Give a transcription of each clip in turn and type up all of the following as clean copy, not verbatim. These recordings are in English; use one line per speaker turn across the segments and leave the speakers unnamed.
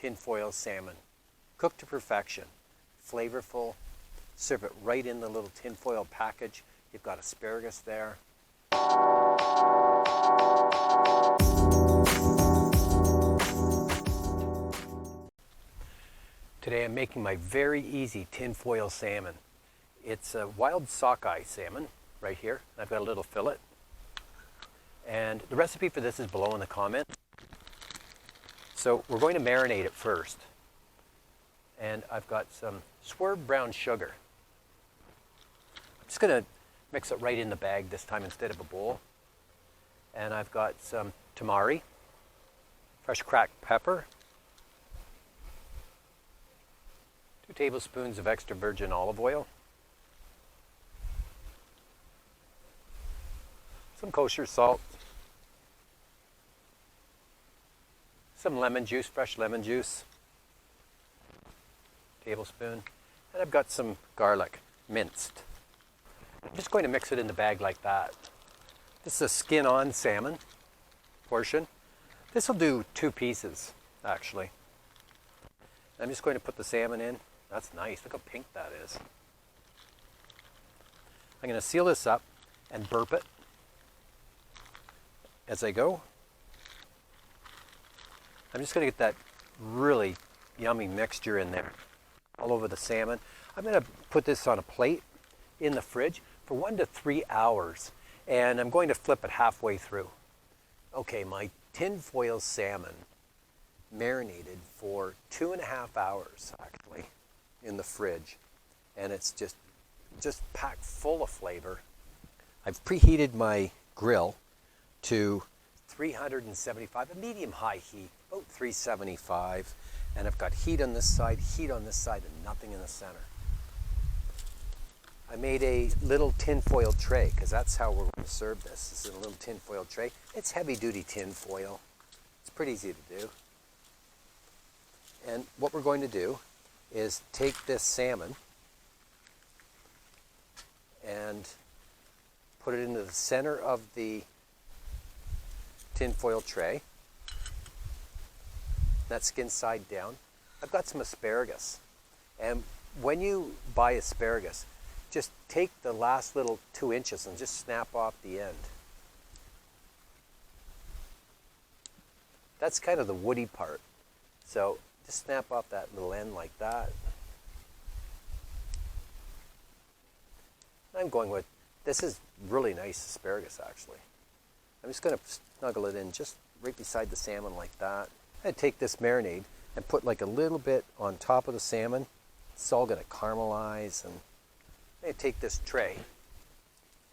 tinfoil salmon. Cooked to perfection, flavorful. Serve it right in the little tinfoil package. You've got asparagus there. Today I'm making my very easy tinfoil salmon. It's a wild sockeye salmon right here. I've got a little fillet. And the recipe for this is below in the comments. So we're going to marinate it first. And I've got some Swerve brown sugar. I'm just going to mix it right in the bag this time instead of a bowl. And I've got some tamari, fresh cracked pepper, 2 tablespoons of extra virgin olive oil, some kosher salt, some lemon juice, fresh lemon juice, tablespoon, and I've got some garlic, minced. I'm just going to mix it in the bag like that. This is a skin-on salmon portion. This will do 2 pieces, actually. I'm just going to put the salmon in. That's nice. Look how pink that is. I'm going to seal this up and burp it as I go. I'm just going to get that really yummy mixture in there all over the salmon. I'm going to put this on a plate in the fridge for 1 to 3 hours, and I'm going to flip it halfway through. Okay, my tinfoil salmon marinated for 2.5 hours actually in the fridge, and it's just packed full of flavor. I've preheated my grill to 375, a medium-high heat, about 375, and I've got heat on this side, and nothing in the center. I made a little tinfoil tray because that's how we're going to serve this. This is a little tinfoil tray. It's heavy-duty tinfoil. It's pretty easy to do. And what we're going to do is take this salmon and put it into the center of the tinfoil tray. That skin side down. I've got some asparagus. And when you buy asparagus, just take the last little 2 inches and just snap off the end. That's kind of the woody part. So just snap off that little end like that. I'm going with, this is really nice asparagus actually. I'm just going to snuggle it in just right beside the salmon like that. I take this marinade and put like a little bit on top of the salmon. It's all going to caramelize, and I take this tray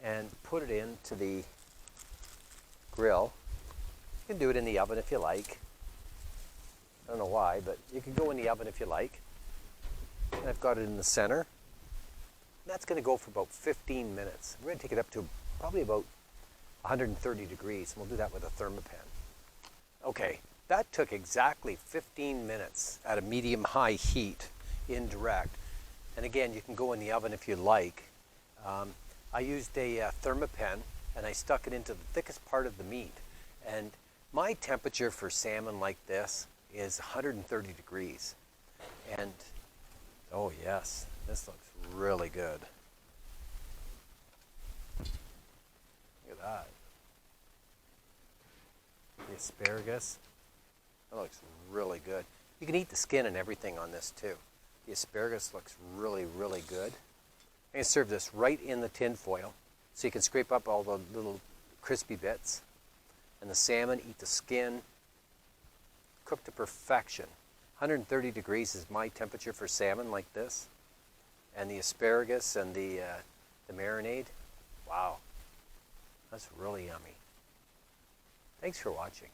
and put it into the grill. You can do it in the oven if you like. I don't know why, but you can go in the oven if you like. And I've got it in the center. And that's going to go for about 15 minutes. We're going to take it up to probably about 130 degrees, and we'll do that with a thermopan. Okay, that took exactly 15 minutes at a medium-high heat, indirect. And again, you can go in the oven if you like. I used a thermopan, and I stuck it into the thickest part of the meat. And my temperature for salmon like this is 130 degrees. And, oh yes, this looks really good. Look at that. The asparagus, that looks really good. You can eat the skin and everything on this too. The asparagus looks really, really good. I'm going to serve this right in the tin foil so you can scrape up all the little crispy bits. And the salmon, eat the skin, cooked to perfection. 130 degrees is my temperature for salmon like this. And the asparagus and the marinade, wow, that's really yummy. Thanks for watching.